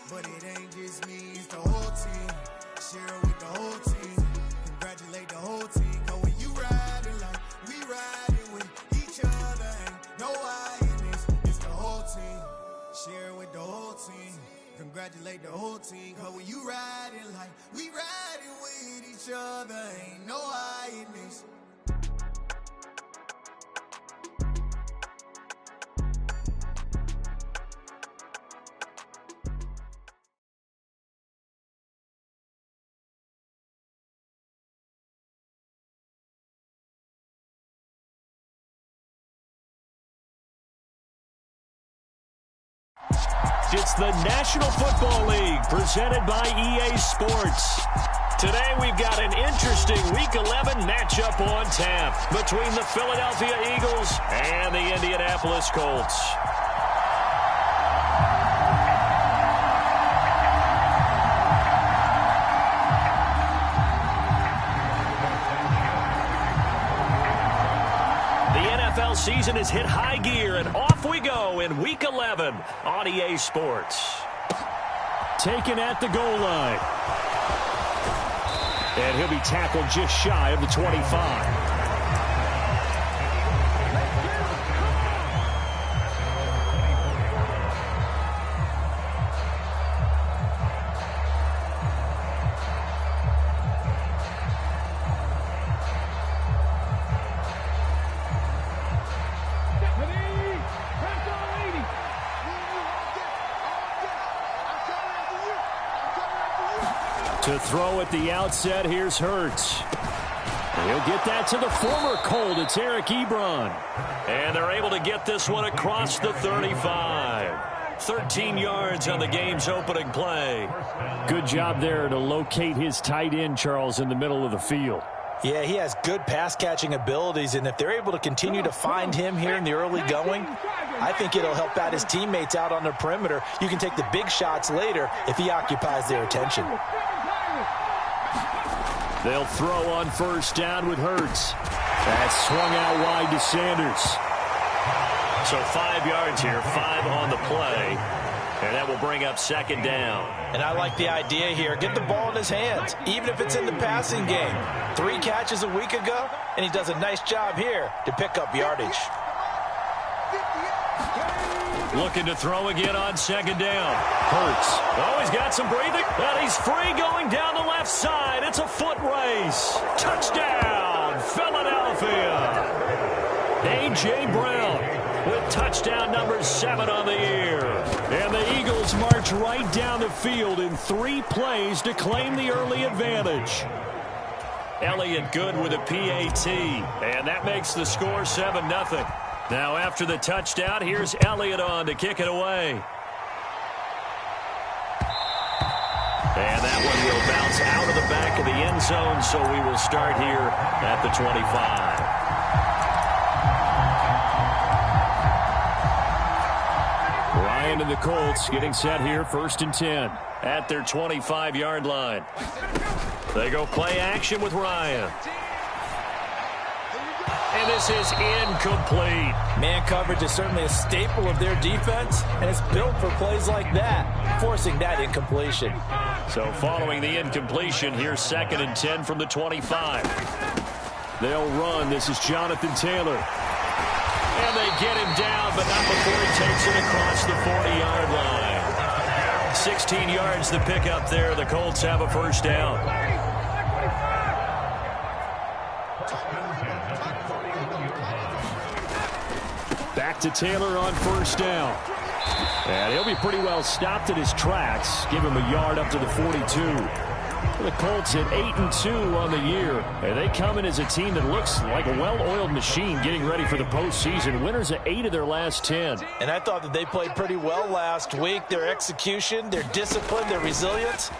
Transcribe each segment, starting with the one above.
But it ain't just me, it's the whole team. Share it with the whole team. Congratulate the whole team. Cause when you riding like we riding with each other, ain't no I in this. It's the whole team. Share it with the whole team. Congratulate the whole team. Cause when you riding like we riding with each other, ain't no I in this. It's the National Football League presented by EA Sports. Today we've got an interesting Week 11 matchup on tap between the Philadelphia Eagles and the Indianapolis Colts. NFL season has hit high gear, and off we go in Week 11 on EA Sports. Taken at the goal line. And he'll be tackled just shy of the 25. To throw at the outset, here's Hurts. He'll get that to the former Colt. It's Eric Ebron. And they're able to get this one across the 35. 13 yards on the game's opening play. Good job there to locate his tight end, Charles, in the middle of the field. Yeah, he has good pass-catching abilities, and if they're able to continue to find him here in the early going, I think it'll help out his teammates out on the perimeter. You can take the big shots later if he occupies their attention. They'll throw on first down with Hurts. That's swung out wide to Sanders. So 5 yards here, 5 on the play. And that will bring up second down. And I like the idea here. Get the ball in his hands, even if it's in the passing game. 3 catches a week ago, and he does a nice job here to pick up yardage. Looking to throw again on second down. Hurts. Oh, he's got some breathing. And he's free going down the left side. It's a foot race. Touchdown, Philadelphia. A.J. Brown with touchdown number 7 on the year. And the Eagles march right down the field in 3 plays to claim the early advantage. Elliott good with a PAT. And that makes the score 7-0. Now after the touchdown, here's Elliott on to kick it away. And that one will bounce out of the back of the end zone, so we will start here at the 25. Ryan and the Colts getting set here, 1st and 10 at their 25-yard line. They go play action with Ryan. And this is incomplete. Man coverage is certainly a staple of their defense, and it's built for plays like that, forcing that incompletion. So following the incompletion, here's 2nd and 10 from the 25. They'll run. This is Jonathan Taylor. And they get him down, but not before he takes it across the 40-yard line. 16 yards to pick up there. The Colts have a first down. Back to Taylor on first down. And he'll be pretty well stopped in his tracks. Give him a yard up to the 42. The Colts at 8-2 on the year. And they come in as a team that looks like a well-oiled machine getting ready for the postseason. Winners at 8 of their last 10. And I thought that they played pretty well last week. Their execution, their discipline, their resilience,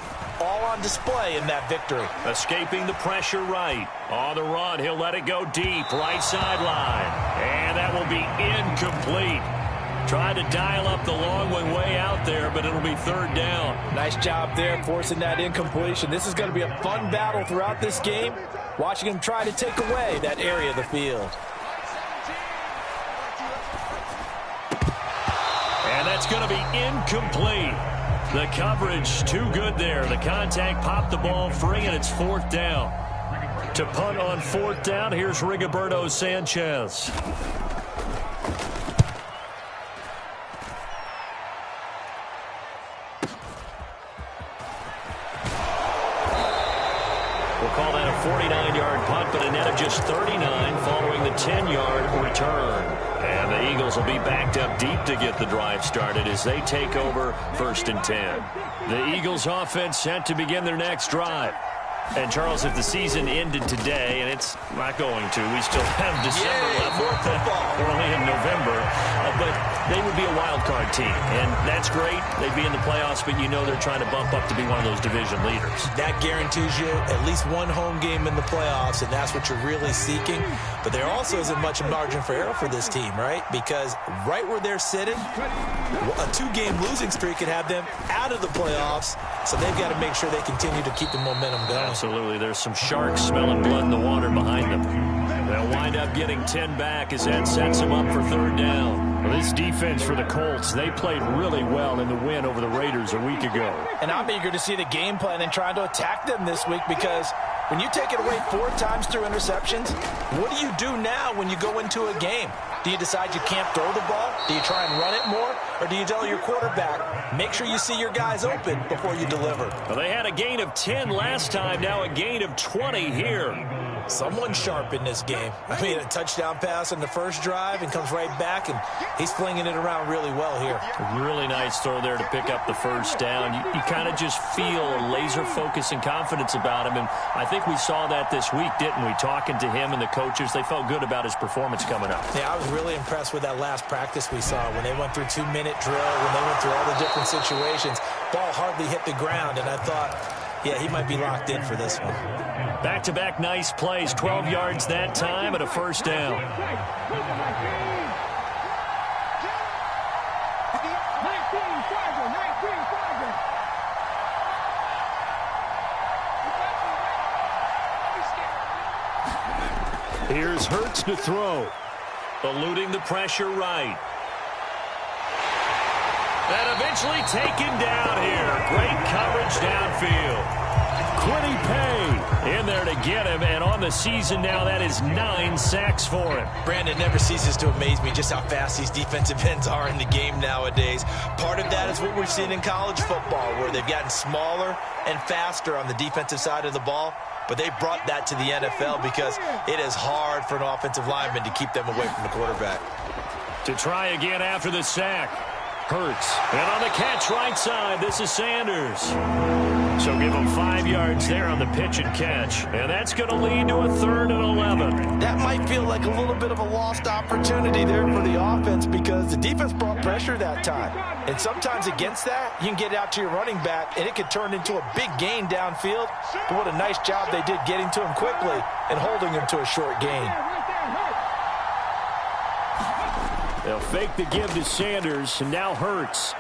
all on display in that victory. Escaping the pressure right. On the run, he'll let it go deep, right sideline. And that will be incomplete. Tried to dial up the long one way out there, but it'll be 3rd down. Nice job there forcing that incompletion. This is going to be a fun battle throughout this game, watching him try to take away that area of the field. And that's going to be incomplete. The coverage too good there. The contact popped the ball free, and it's 4th down. To punt on 4th down, here's Rigoberto Sanchez. We'll call that a 49-yard punt, but a net of just 39 following the 10-yard return. And the Eagles will be backed up deep to get the drive started as they take over 1st and 10. The Eagles offense set to begin their next drive. And, Charles, if the season ended today, and it's not going to, we still have December left. We're only in November. But they would be a wild card team, and that's great. They'd be in the playoffs, but you know they're trying to bump up to be one of those division leaders. That guarantees you at least one home game in the playoffs, and that's what you're really seeking. But there also isn't much margin for error for this team, right? Because right where they're sitting, a 2-game losing streak could have them out of the playoffs, so they've got to make sure they continue to keep the momentum going. Absolutely. There's some sharks smelling blood in the water behind them. They'll wind up getting 10 back as that sets them up for 3rd down. Well, this defense for the Colts, they played really well in the win over the Raiders a week ago. And I'm eager to see the game plan and trying to attack them this week, because when you take it away 4 times through interceptions, what do you do now when you go into a game? Do you decide you can't throw the ball? Do you try and run it more? Or do you tell your quarterback, make sure you see your guys open before you deliver? Well, they had a gain of 10 last time, now a gain of 20 here. Someone's sharp in this game. I mean, a touchdown pass on the first drive and comes right back, and he's flinging it around really well here. A really nice throw there to pick up the 1st down. You kind of just feel a laser focus and confidence about him, and I think we saw that this week, didn't we? Talking to him and the coaches, they felt good about his performance coming up. Yeah, I was really impressed with that last practice we saw when they went through 2-minute drill, when they went through all the different situations. Ball hardly hit the ground, and I thought, yeah, he might be locked in for this one. Back-to-back nice plays, 12 yards that time and a 1st down. Here's Hurts to throw. Eluding the pressure right. And eventually taken down here. Great coverage downfield. Quiddy Pay in there to get him, and on the season now, that is 9 sacks for him. Brandon, never ceases to amaze me just how fast these defensive ends are in the game nowadays. Part of that is what we're seeing in college football, where they've gotten smaller and faster on the defensive side of the ball, but they brought that to the NFL because it is hard for an offensive lineman to keep them away from the quarterback. To try again after the sack. Hurts. And on the catch right side, this is Sanders. So give him 5 yards there on the pitch and catch. And that's going to lead to a 3rd and 11. That might feel like a little bit of a lost opportunity there for the offense because the defense brought pressure that time. And sometimes against that, you can get out to your running back, and it could turn into a big gain downfield. But what a nice job they did getting to him quickly and holding him to a short gain. They'll fake the give to Sanders, and now Hurts.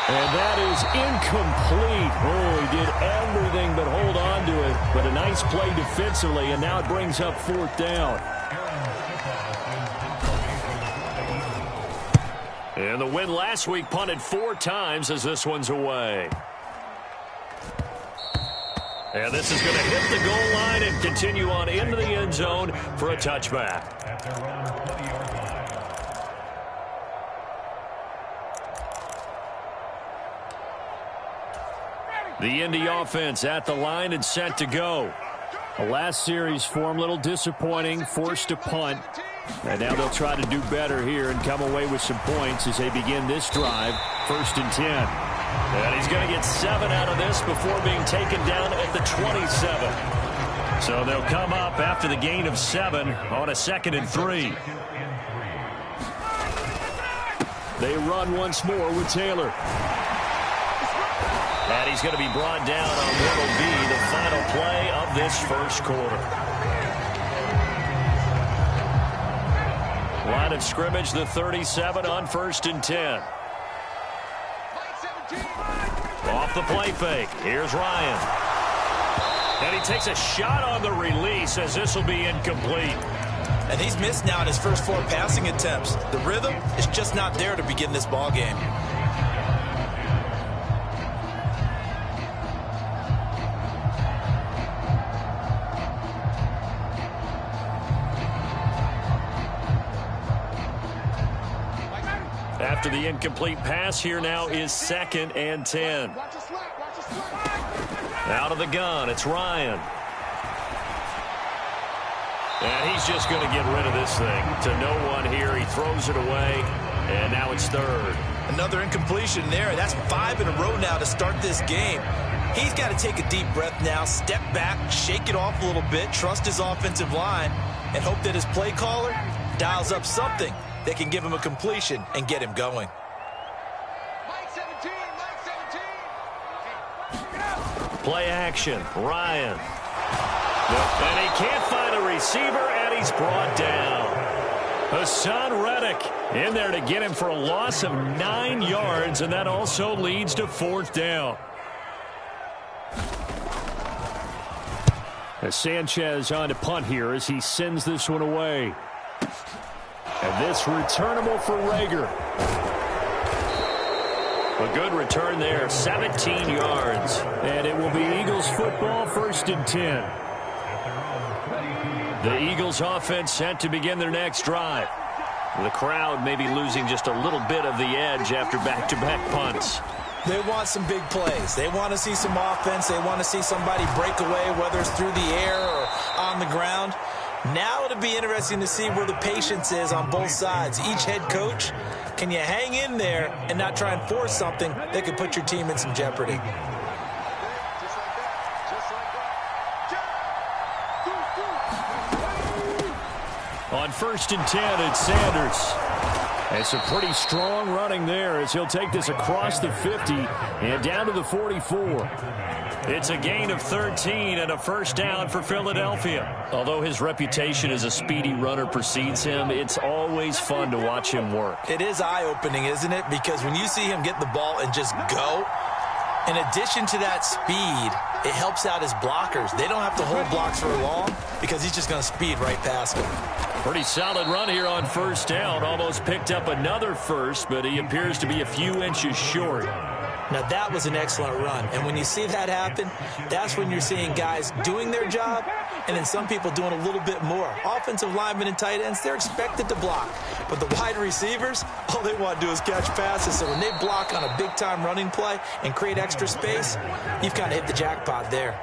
And that is incomplete. Oh, he did everything but hold on to it. But a nice play defensively, and now it brings up 4th down. And the win last week punted 4 times as this one's away. And this is going to hit the goal line and continue on into the end zone for a touchback. The Indy offense at the line and set to go. The last series for him, a little disappointing, forced to punt. And now they'll try to do better here and come away with some points as they begin this drive, 1st and 10. And he's going to get 7 out of this before being taken down at the 27. So they'll come up after the gain of 7 on a 2nd and 3. They run once more with Taylor. And he's going to be brought down on what will be the final play of this first quarter. Line of scrimmage, the 37 on 1st and 10. Off the play fake. Here's Ryan. And he takes a shot on the release as this will be incomplete. And he's missed now in his first 4 passing attempts. The rhythm is just not there to begin this ball game. After the incomplete pass, here now is 2nd and 10. Out of the gun, it's Ryan. And he's just going to get rid of this thing. To no one here, he throws it away, and now it's 3rd. Another incompletion there. That's 5 in a row now to start this game. He's got to take a deep breath now, step back, shake it off a little bit, trust his offensive line, and hope that his play caller dials up something that can give him a completion and get him going. Play action, Ryan. And he can't find a receiver, and he's brought down. Hassan Reddick in there to get him for a loss of 9 yards, and that also leads to 4th down. As Sanchez on to punt here as he sends this one away. And this returnable for Rager. A good return there, 17 yards. And it will be Eagles football, 1st and 10. The Eagles offense set to begin their next drive. The crowd may be losing just a little bit of the edge after back-to-back punts. They want some big plays. They want to see some offense. They want to see somebody break away, whether it's through the air or on the ground. Now it'll be interesting to see where the patience is on both sides. Each head coach, can you hang in there and not try and force something that could put your team in some jeopardy? On 1st and 10, it's Sanders. It's a pretty strong running there as he'll take this across the 50 and down to the 44. It's a gain of 13 and a 1st down for Philadelphia. Although his reputation as a speedy runner precedes him, it's always fun to watch him work. It is eye-opening, isn't it? Because when you see him get the ball and just go, in addition to that speed, it helps out his blockers. They don't have to hold blocks for long because he's just going to speed right past them. Pretty solid run here on 1st down. Almost picked up another first, but he appears to be a few inches short. Now, that was an excellent run. And when you see that happen, that's when you're seeing guys doing their job and then some people doing a little bit more. Offensive linemen and tight ends, they're expected to block. But the wide receivers, all they want to do is catch passes. So when they block on a big-time running play and create extra space, you've kind of hit the jackpot there.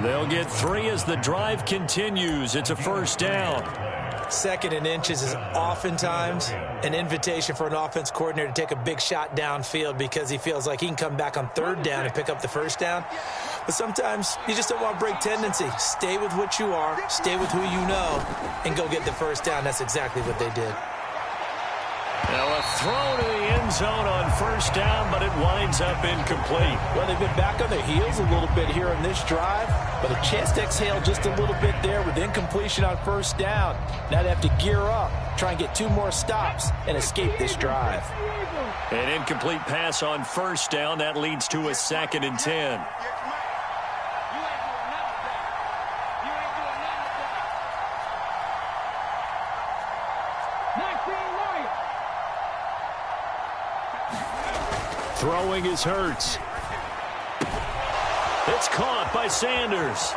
They'll get 3 as the drive continues. It's a 1st down. 2nd and inches is oftentimes an invitation for an offense coordinator to take a big shot downfield because he feels like he can come back on 3rd down and pick up the 1st down. But sometimes you just don't want to break tendency. Stay with what you are, stay with who you know, and go get the 1st down. That's exactly what they did. Now a throw to the end zone on 1st down, but it winds up incomplete. Well, they've been back on their heels a little bit here in this drive, but a chance to exhale just a little bit there with incompletion on 1st down. Now they have to gear up, try and get 2 more stops, and escape this drive. An incomplete pass on 1st down. That leads to a 2nd and 10. Throwing is Hurts. It's caught by Sanders.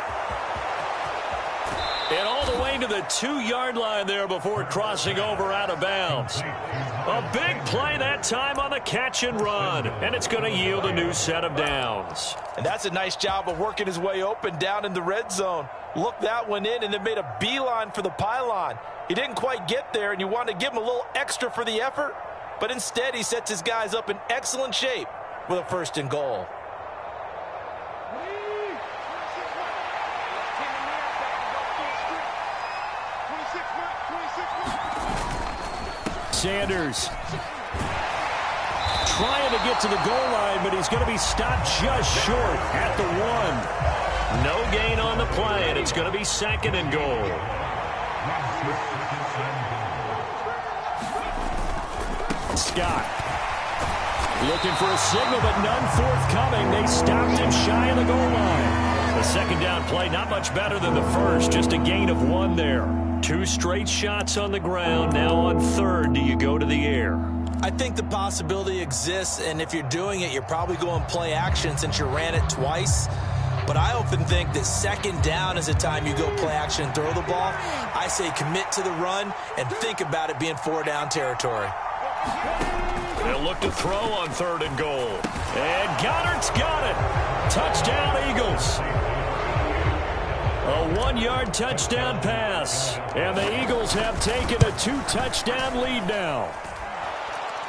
And all the way to the 2-yard line there before crossing over out of bounds. A big play that time on the catch and run. And it's going to yield a new set of downs. And that's a nice job of working his way open down in the red zone. Looked that one in and then made a beeline for the pylon. He didn't quite get there, and you wanted to give him a little extra for the effort. But instead, he sets his guys up in excellent shape with a 1st and goal. Sanders trying to get to the goal line, but he's going to be stopped just short at the 1. No gain on the play, and it's going to be 2nd and goal. Scott looking for a signal, but none forthcoming. They stopped him shy of the goal line. The 2nd down play, not much better than the first, just a gain of 1 there. 2 straight shots on the ground. Now on 3rd, do you go to the air? I think the possibility exists, and if you're doing it, you're probably going play action since you ran it twice. But I often think that 2nd down is the time you go play action and throw the ball. I say commit to the run and think about it being 4-down territory. They'll look to throw on 3rd and goal. And Goddard's got it. Touchdown, Eagles. A 1-yard touchdown pass. And the Eagles have taken a 2-touchdown lead now.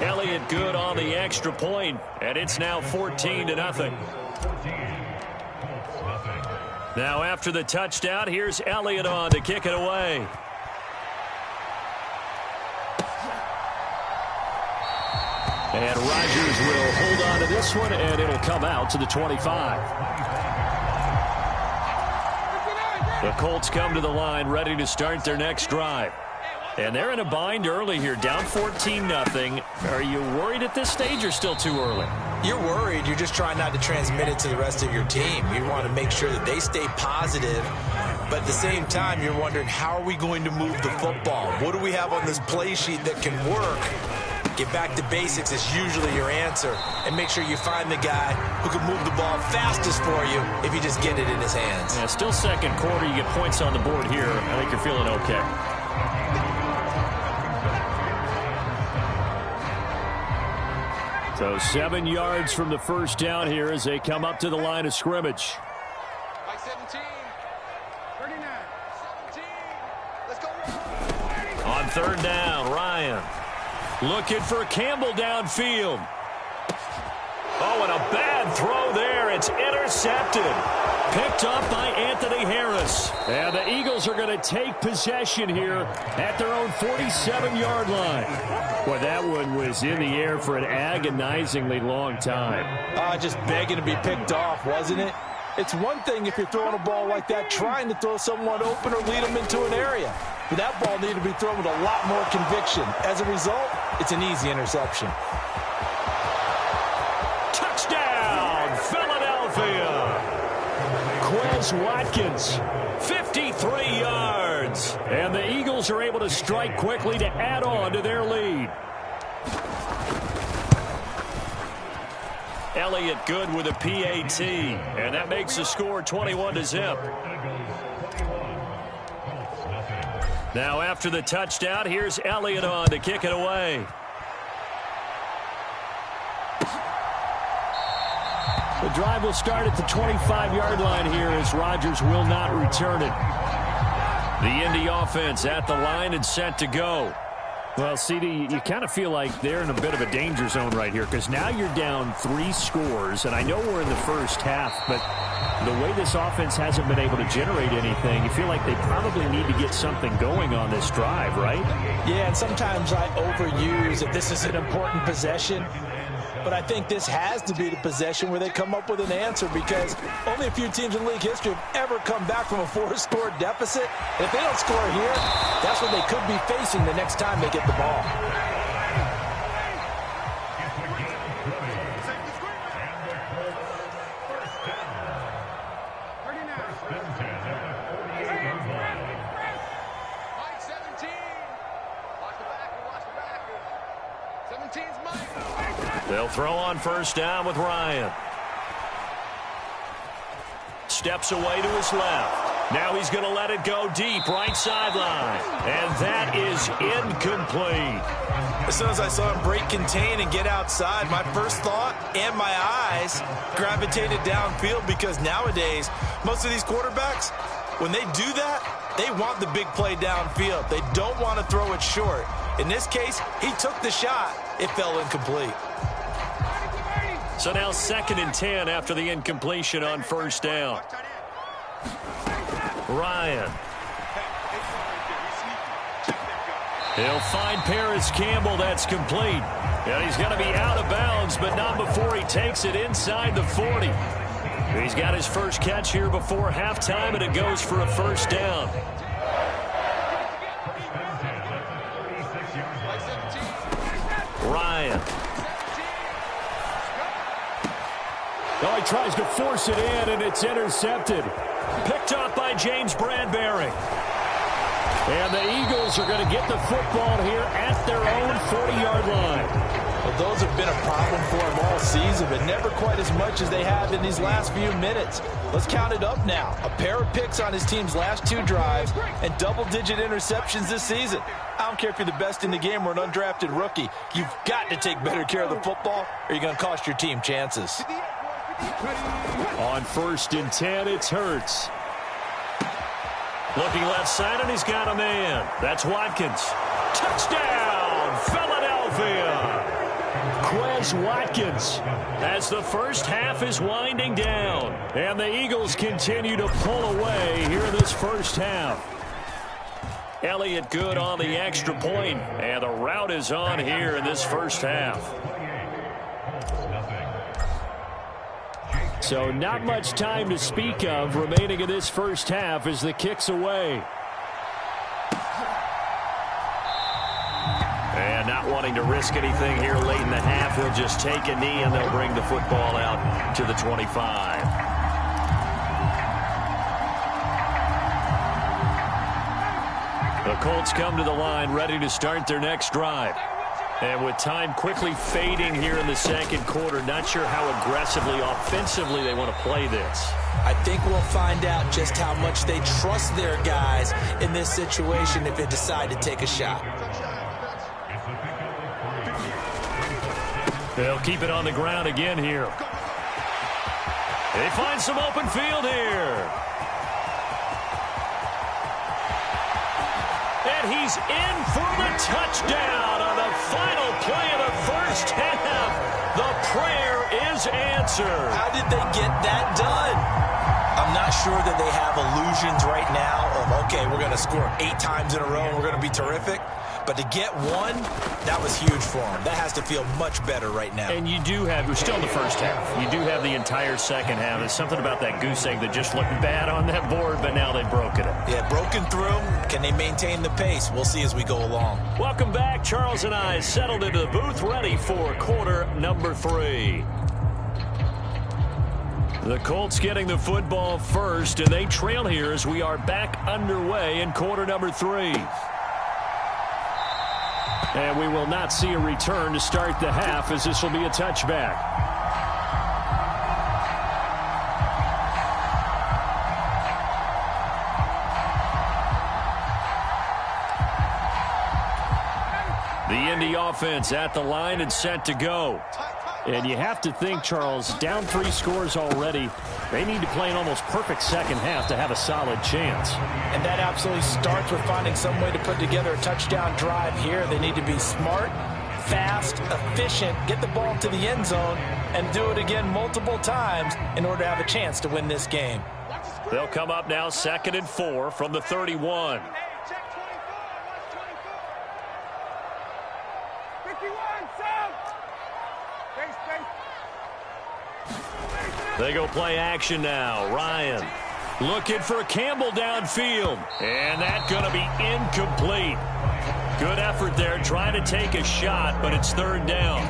Elliott good on the extra point, and it's now 14-0. Now after the touchdown, here's Elliott on to kick it away. And Rodgers will hold on to this one, and it'll come out to the 25. The Colts come to the line ready to start their next drive. And they're in a bind early here, down 14-0. Are you worried at this stage or still too early? You're worried. You're just trying not to transmit it to the rest of your team. You want to make sure that they stay positive. But at the same time, you're wondering, how are we going to move the football? What do we have on this play sheet that can work? Get back to basics is usually your answer. And make sure you find the guy who can move the ball fastest for you if you just get it in his hands. Yeah, still second quarter. You get points on the board here. I think you're feeling okay. So 7 yards from the first down here as they come up to the line of scrimmage. By 17. 39. 17. Let's go. On 3rd down, Ryan. Looking for Campbell downfield. Oh, and a bad throw there. It's intercepted. Picked up by Anthony Harris. And the Eagles are going to take possession here at their own 47-yard line. Boy, that one was in the air for an agonizingly long time. Just begging to be picked off, wasn't it? It's one thing if you're throwing a ball like that, trying to throw someone open or lead them into an area. But that ball needed to be thrown with a lot more conviction. As a result, it's an easy interception. Touchdown, Philadelphia! Quez Watkins, 53 yards. And the Eagles are able to strike quickly to add on to their lead. Elliott good with a PAT. And that makes the score 21-0. Now after the touchdown, here's Elliott on to kick it away. The drive will start at the 25-yard line here as Rodgers will not return it. The Indy offense at the line and set to go. Well, CD, you kind of feel like they're in a bit of a danger zone right here because now you're down 3 scores, and I know we're in the first half, but the way this offense hasn't been able to generate anything, you feel like they probably need to get something going on this drive, right? Yeah, and sometimes I overuse that this is an important possession. But I think this has to be the possession where they come up with an answer because only a few teams in league history have ever come back from a 4-score deficit. And if they don't score here, that's what they could be facing the next time they get the ball. They'll throw on first down with Ryan. Steps away to his left. Now he's going to let it go deep, right sideline. And that is incomplete. As soon as I saw him break contain and get outside, my first thought and my eyes gravitated downfield because nowadays, most of these quarterbacks, when they do that, they want the big play downfield. They don't want to throw it short. In this case, he took the shot. It fell incomplete. So now 2nd and 10 after the incompletion on first down. Ryan. He'll find Paris Campbell. That's complete. And he's going to be out of bounds, but not before he takes it inside the 40. He's got his first catch here before halftime, and it goes for a first down. Ryan. Oh, he tries to force it in, and it's intercepted. Picked up by James Bradbury. And the Eagles are going to get the football here at their own 40-yard line. Well, those have been a problem for him all season, but never quite as much as they have in these last few minutes. Let's count it up now. A pair of picks on his team's last 2 drives and double-digit interceptions this season. I don't care if you're the best in the game or an undrafted rookie. You've got to take better care of the football or you're going to cost your team chances. On 1st and 10, it's Hurts. Looking left side, and he's got a man. That's Watkins. Touchdown, Philadelphia! Quez Watkins as the first half is winding down. And the Eagles continue to pull away here in this first half. Elliott good on the extra point, and the route is on here in this first half. So not much time to speak of remaining in this first half as the kick's away. And not wanting to risk anything here late in the half, he'll just take a knee and they'll bring the football out to the 25. The Colts come to the line ready to start their next drive. And with time quickly fading here in the second quarter, not sure how aggressively, offensively they want to play this. I think we'll find out just how much they trust their guys in this situation if they decide to take a shot. They'll keep it on the ground again here. They find some open field here. And he's in for the touchdown on the final play of the first half. The prayer is answered. How did they get that done? I'm not sure that they have illusions right now of, okay, we're going to score 8 times in a row and we're going to be terrific. But to get one, that was huge for them. That has to feel much better right now. And you do have, we're still in the first half. You do have the entire second half. There's something about that goose egg that just looked bad on that board, but now they've broken it. Yeah, broken through. Can they maintain the pace? We'll see as we go along. Welcome back. Charles and I settled into the booth, ready for quarter number 3. The Colts getting the football first, and they trail here as we are back underway in quarter number 3. And we will not see a return to start the half, as this will be a touchback. The Indy offense at the line and set to go. And you have to think, Charles, down 3 scores already. They need to play an almost perfect second half to have a solid chance. And that absolutely starts with finding some way to put together a touchdown drive here. They need to be smart, fast, efficient, get the ball to the end zone, and do it again multiple times in order to have a chance to win this game. They'll come up now 2nd and 4 from the 31. They go play action now. Ryan looking for Campbell downfield. And that's going to be incomplete. Good effort there trying to take a shot, but it's 3rd down.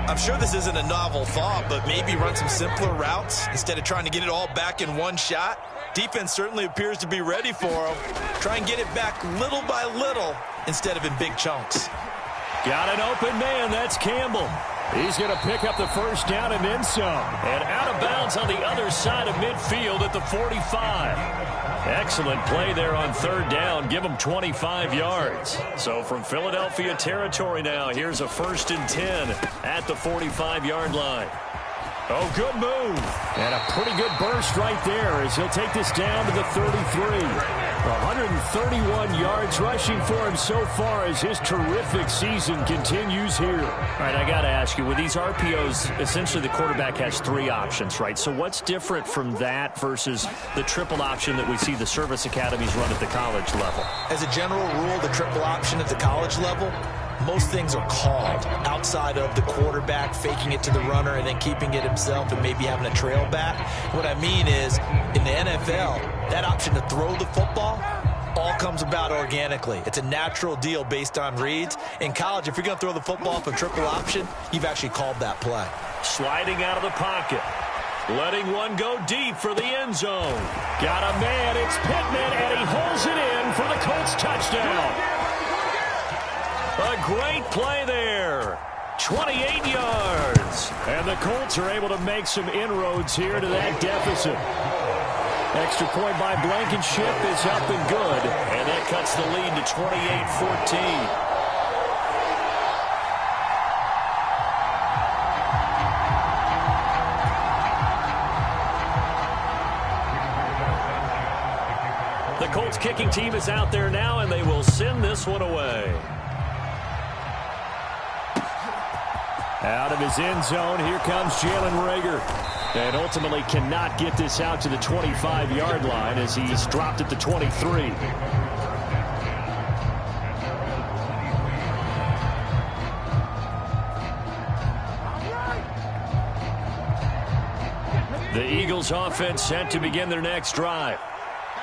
I'm sure this isn't a novel thought, but maybe run some simpler routes instead of trying to get it all back in one shot. Defense certainly appears to be ready for them. Try and get it back little by little instead of in big chunks. Got an open man. That's Campbell. He's going to pick up the first down and then some. And out of bounds on the other side of midfield at the 45. Excellent play there on 3rd down. Give them 25 yards. So from Philadelphia territory now, here's a 1st and 10 at the 45-yard line. Oh, good move. And a pretty good burst right there as he'll take this down to the 33. 131 yards rushing for him so far as his terrific season continues here. All right, I got to ask you, with these RPOs, essentially the quarterback has 3 options, right? So what's different from that versus the triple option that we see the service academies run at the college level? As a general rule, the triple option at the college level, most things are called outside of the quarterback faking it to the runner and then keeping it himself and maybe having a trail back. What I mean is, in the NFL, that option to throw the football all comes about organically. It's a natural deal based on reads. In college, if you're going to throw the football for triple option, you've actually called that play. Sliding out of the pocket. Letting one go deep for the end zone. Got a man, it's Pittman, and he holds it in for the Colts touchdown. A great play there. 28 yards. And the Colts are able to make some inroads here to that deficit. Extra point by Blankenship is up and good. And that cuts the lead to 28-14. The Colts kicking team is out there now, and they will send this one away. Out of his end zone, here comes Jalen Reagor. And ultimately cannot get this out to the 25-yard line as he's dropped at the 23. The Eagles offense set to begin their next drive.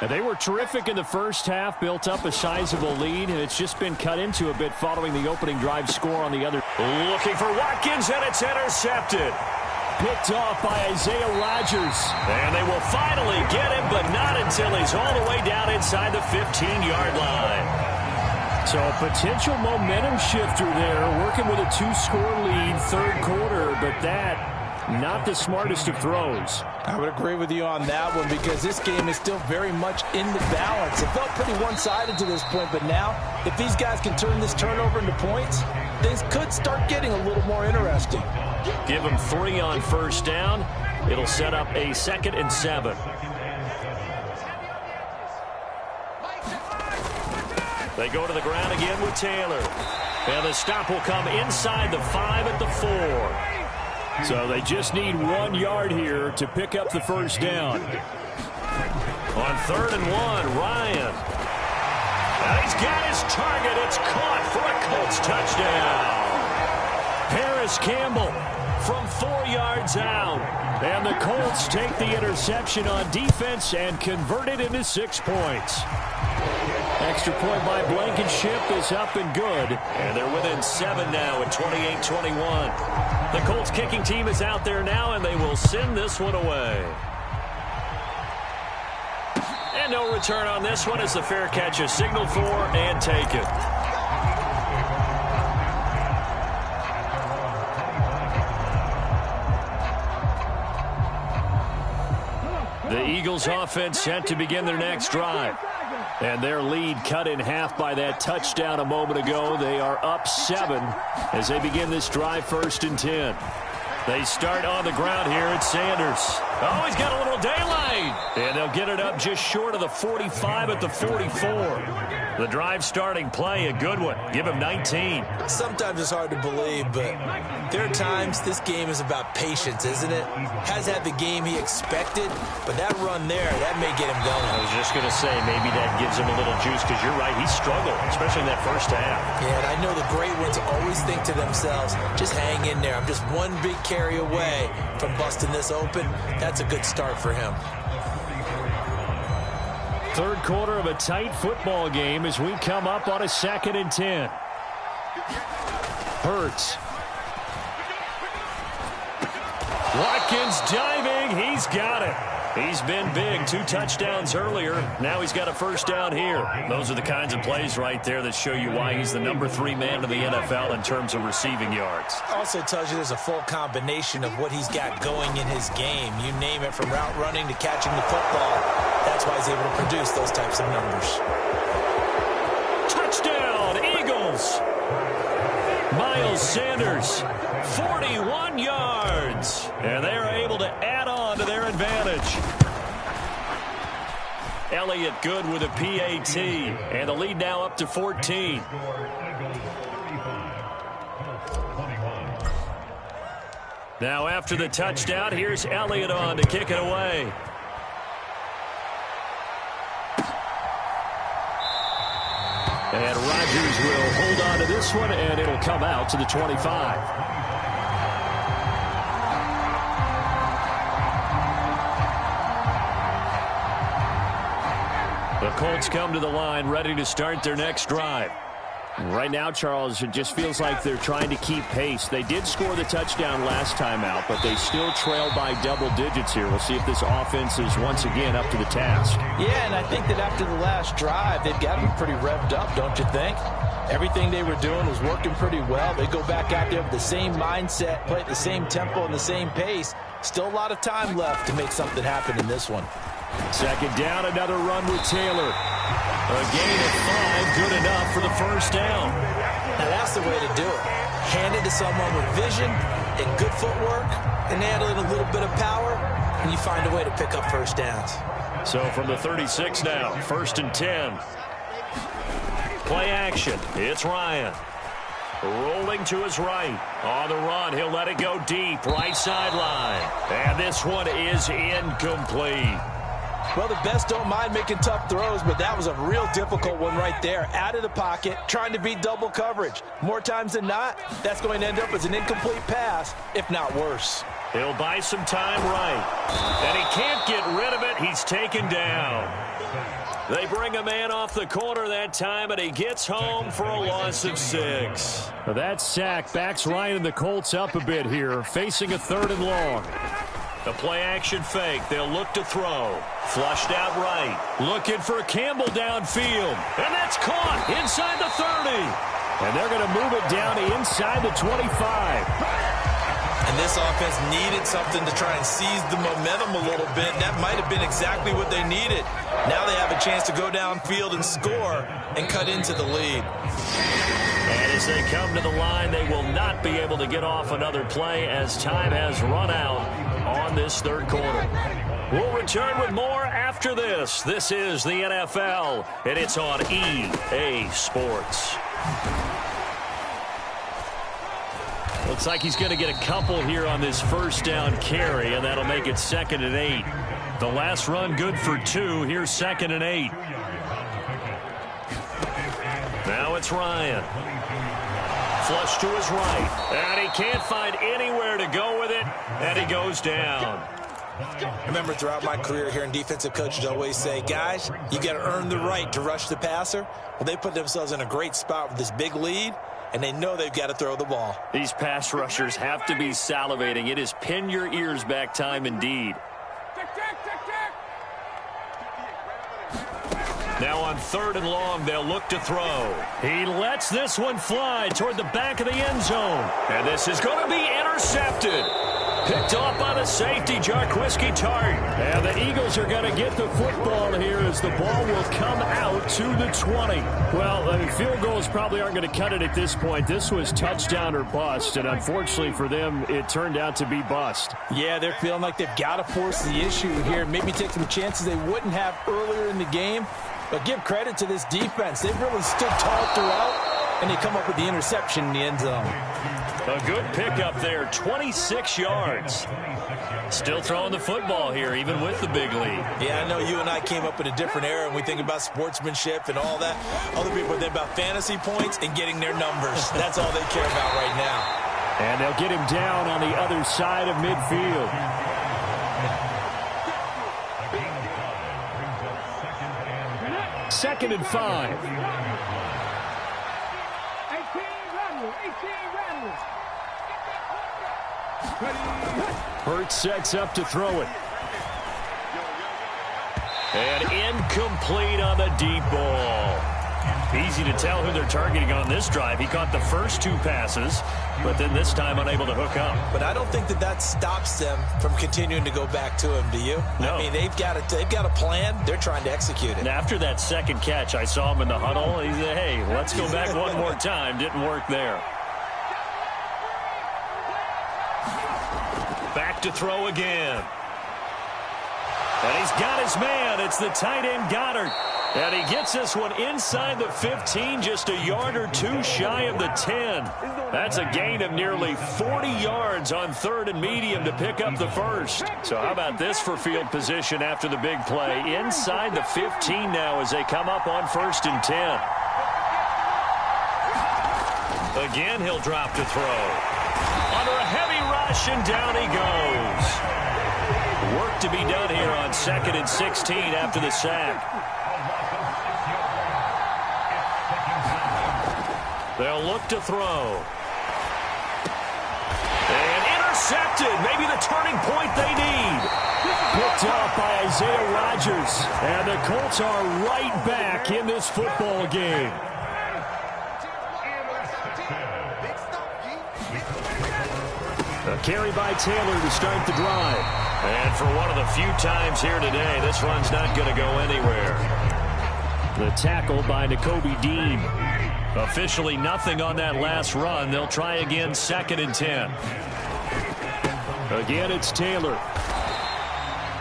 And they were terrific in the first half, built up a sizable lead, and it's just been cut into a bit following the opening drive score on the other. Looking for Watkins, and it's intercepted. Picked off by Isaiah Rodgers. And they will finally get him, but not until he's all the way down inside the 15-yard line. So a potential momentum shifter there, working with a 2-score lead, third quarter, but that not the smartest of throws. I would agree with you on that one because this game is still very much in the balance. It felt pretty one-sided to this point, but now if these guys can turn this turnover into points, things could start getting a little more interesting. Give them 3 on first down. It'll set up a 2nd and 7. They go to the ground again with Taylor. And the stop will come inside the 5 at the 4. So they just need 1 yard here to pick up the first down. On 3rd and 1, Ryan. And he's got his target. It's caught for a Colts touchdown. Harris Campbell from 4 yards out. And the Colts take the interception on defense and convert it into 6 points. Extra point by Blankenship is up and good. And they're within 7 now at 28-21. The Colts kicking team is out there now, and they will send this one away. And no return on this one as the fair catch is signaled for and taken. The Eagles offense set to begin their next drive. And their lead cut in half by that touchdown a moment ago. They are up 7 as they begin this drive, 1st and 10. They start on the ground here at Sanders. Oh, he's got a little daylight. And they'll get it up just short of the 45 at the 44. The drive starting play, a good one. Give him 19. Sometimes it's hard to believe, but there are times this game is about patience, isn't it? Has had the game he expected, but that run there, that may get him going. I was just going to say, maybe that gives him a little juice because you're right, he struggled, especially in that first half. Yeah, and I know the great ones always think to themselves, just hang in there. I'm just one big carry away from busting this open. That's a good start for him. Third quarter of a tight football game as we come up on a 2nd and 10. Hurts. Watkins diving. He's got it. He's been big. 2 touchdowns earlier. Now he's got a first down here. Those are the kinds of plays right there that show you why he's the number 3 man in the NFL in terms of receiving yards. Also tells you there's a full combination of what he's got going in his game. You name it, from route running to catching the football. That's why he's able to produce those types of numbers. Touchdown, Eagles. Miles Sanders, 41 yards. And they are able to add on to their advantage. Elliott good with a PAT. And the lead now up to 14. Now after the touchdown, here's Elliott on to kick it away. And Rodgers will hold on to this one, and it'll come out to the 25. The Colts come to the line, ready to start their next drive. Right now, Charles, it just feels like they're trying to keep pace. They did score the touchdown last time out, but they still trail by double digits here. We'll see if this offense is once again up to the task. Yeah, and I think that after the last drive, they've got to be pretty revved up, don't you think? Everything they were doing was working pretty well. They go back out there with the same mindset, play at the same tempo and the same pace. Still a lot of time left to make something happen in this one. Second down, another run with Taylor. A gain of 5, good enough for the first down. Now that's the way to do it. Hand it to someone with vision and good footwork, and add in a little bit of power, and you find a way to pick up first downs. So from the 36 now, 1st and 10. Play action. It's Ryan. Rolling to his right. On the run, he'll let it go deep. Right sideline. And this one is incomplete. Well, the best don't mind making tough throws, but that was a real difficult one right there. Out of the pocket, trying to beat double coverage. More times than not, that's going to end up as an incomplete pass, if not worse. He'll buy some time right. And he can't get rid of it. He's taken down. They bring a man off the corner that time, and he gets home for a loss of 6. That sack backs Ryan and the Colts up a bit here, facing a 3rd and long. The play-action fake. They'll look to throw. Flushed out right. Looking for Campbell downfield. And that's caught inside the 30. And they're going to move it down inside the 25. And this offense needed something to try and seize the momentum a little bit. That might have been exactly what they needed. Now they have a chance to go downfield and score and cut into the lead. And as they come to the line, they will not be able to get off another play as time has run out on this 3rd quarter. We'll return with more after this. This is the NFL, and it's on EA Sports. Looks like he's going to get a couple here on this first down carry, and that'll make it 2nd and 8. The last run good for 2. Here's 2nd and 8. Now it's Ryan. Flush to his right. And he can't find anywhere to go with it, and he goes down. I remember throughout my career hearing defensive coaches always say, guys, you got to earn the right to rush the passer. Well, they put themselves in a great spot with this big lead, and they know they've got to throw the ball. These pass rushers have to be salivating. It is pin your ears back time indeed. Now on 3rd and long, they'll look to throw. He lets this one fly toward the back of the end zone. And this is going to be intercepted. Picked off by the safety, Jarquiski Tart. And the Eagles are going to get the football here as the ball will come out to the 20. Well, field goals probably aren't going to cut it at this point. This was touchdown or bust, and unfortunately for them, it turned out to be bust. Yeah, they're feeling like they've got to force the issue here. Maybe take some chances they wouldn't have earlier in the game. But give credit to this defense. They've really stood tall throughout, and they come up with the interception in the end zone. A good pickup there, 26 yards. Still throwing the football here, even with the big lead. Yeah, I know you and I came up in a different era, and we think about sportsmanship and all that. Other people think about fantasy points and getting their numbers. That's all they care about right now. And they'll get him down on the other side of midfield. Second and 5. Hurts sets up to throw it. And incomplete on the deep ball. Easy to tell who they're targeting on this drive. He caught the first 2 passes, but then this time unable to hook up. But I don't think that stops them from continuing to go back to him, do you? No. I mean, they've got a plan. They're trying to execute it. And after that second catch, I saw him in the huddle. He said, hey, let's go back one more time. Didn't work there. Back to throw again. And he's got his man. It's the tight end Goddard. And he gets this one inside the 15, just a yard or 2 shy of the 10. That's a gain of nearly 40 yards on 3rd and medium to pick up the first. So how about this for field position after the big play? Inside the 15 now as they come up on 1st and 10. Again, he'll drop to throw. Under a heavy rush, and down he goes. Work to be done here on 2nd and 16 after the sack. They'll look to throw. And intercepted. Maybe the turning point they need. Picked up by Isaiah Rodgers. And the Colts are right back in this football game. A carry by Taylor to start the drive. And for one of the few times here today, this run's not going to go anywhere. The tackle by Nakobe Dean. Officially nothing on that last run. They'll try again, 2nd and 10. Again, it's Taylor.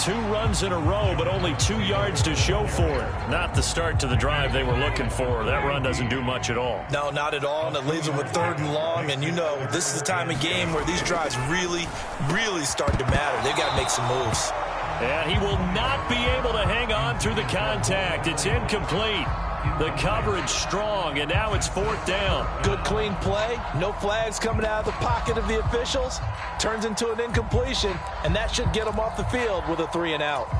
2 runs in a row, but only 2 yards to show for it. Not the start to the drive they were looking for. That run doesn't do much at all. No, not at all, and it leaves them with 3rd and long. And, you know, this is the time of game where these drives really, really start to matter. They've got to make some moves. And he will not be able to hang on through the contact. It's incomplete. The coverage strong, and now it's 4th down. Good, clean play. No flags coming out of the pocket of the officials. Turns into an incompletion, and that should get them off the field with a 3 and out.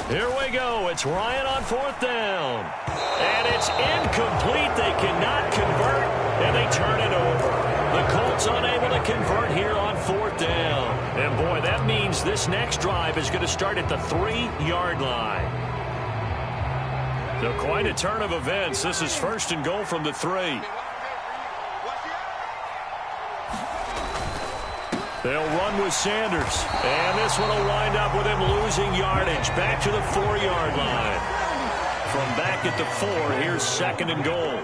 Here we go. It's Ryan on 4th down. And it's incomplete. They cannot convert, and they turn it over. The Colts unable to convert here on 4th down. And, boy, that means this next drive is going to start at the 3-yard line. So quite a turn of events. This is 1st and goal from the 3. They'll run with Sanders. And this one will wind up with him losing yardage. Back to the 4-yard line. From back at the 4, here's 2nd and goal.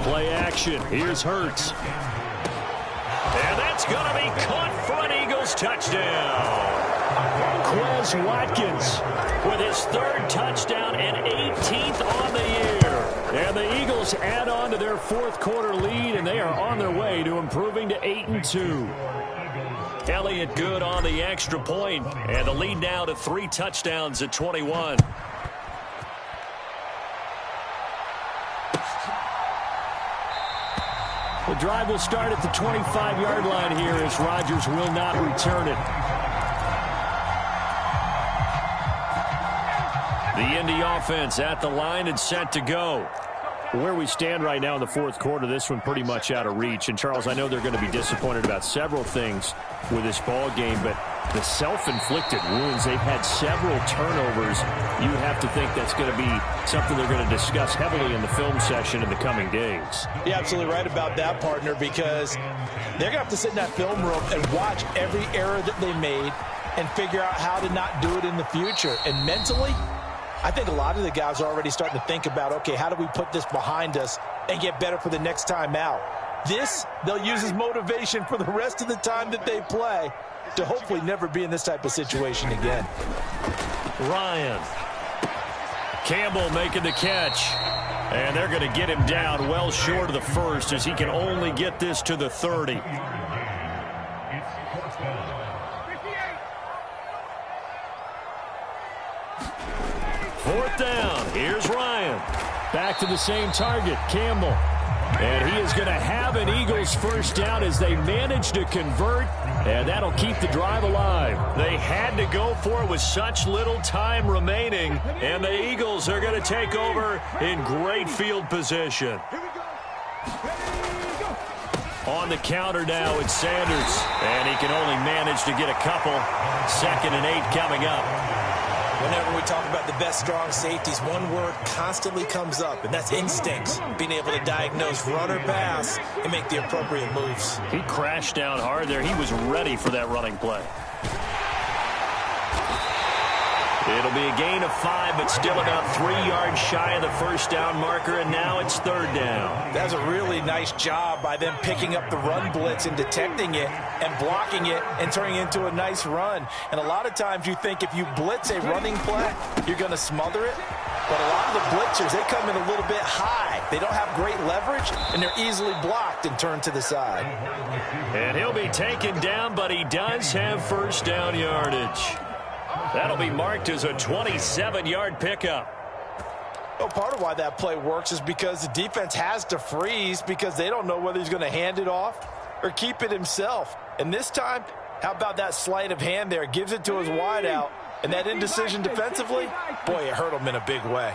Play action. Here's Hurts. And that's going to be caught for an Eagles touchdown. Quez Watkins with his 3rd touchdown and 18th on the year. And the Eagles add on to their 4th quarter lead, and they are on their way to improving to 8-2. Elliott good on the extra point, and the lead now to 3 touchdowns at 21. The drive will start at the 25-yard line here as Rodgers will not return it. The Indy offense at the line and set to go. Where we stand right now in the 4th quarter, this one pretty much out of reach. And, Charles, I know they're going to be disappointed about several things with this ball game, but the self-inflicted wounds, they've had several turnovers. You have to think that's going to be something they're going to discuss heavily in the film session in the coming days. You're absolutely right about that, partner, because they're going to have to sit in that film room and watch every error that they made and figure out how to not do it in the future. And mentally, I think a lot of the guys are already starting to think about, okay, how do we put this behind us and get better for the next time out? This, they'll use as motivation for the rest of the time that they play to hopefully never be in this type of situation again. Ryan. Campbell making the catch. And they're going to get him down well short of the 1st as he can only get this to the 30. Fourth down. Here's Ryan. Back to the same target, Campbell. And he is going to have an Eagles 1st down as they manage to convert, and that'll keep the drive alive. They had to go for it with such little time remaining, and the Eagles are going to take over in great field position. On the counter now, it's Sanders, and he can only manage to get a couple. 2nd and 8 coming up. Whenever we talk about the best strong safeties, one word constantly comes up, and that's instincts. Being able to diagnose run or pass and make the appropriate moves. He crashed down hard there. He was ready for that running play. It'll be a gain of 5, but still about 3 yards shy of the 1st down marker, and now it's 3rd down. That's a really nice job by them picking up the run blitz and detecting it and blocking it and turning it into a nice run. And a lot of times you think if you blitz a running play, you're going to smother it. But a lot of the blitzers, they come in a little bit high. They don't have great leverage, and they're easily blocked and turned to the side. And he'll be taken down, but he does have 1st down yardage. That'll be marked as a 27-yard pickup. Well, part of why that play works is because the defense has to freeze because they don't know whether he's going to hand it off or keep it himself. And this time, how about that sleight of hand there? Gives it to his wideout. And that indecision defensively, boy, it hurt him in a big way.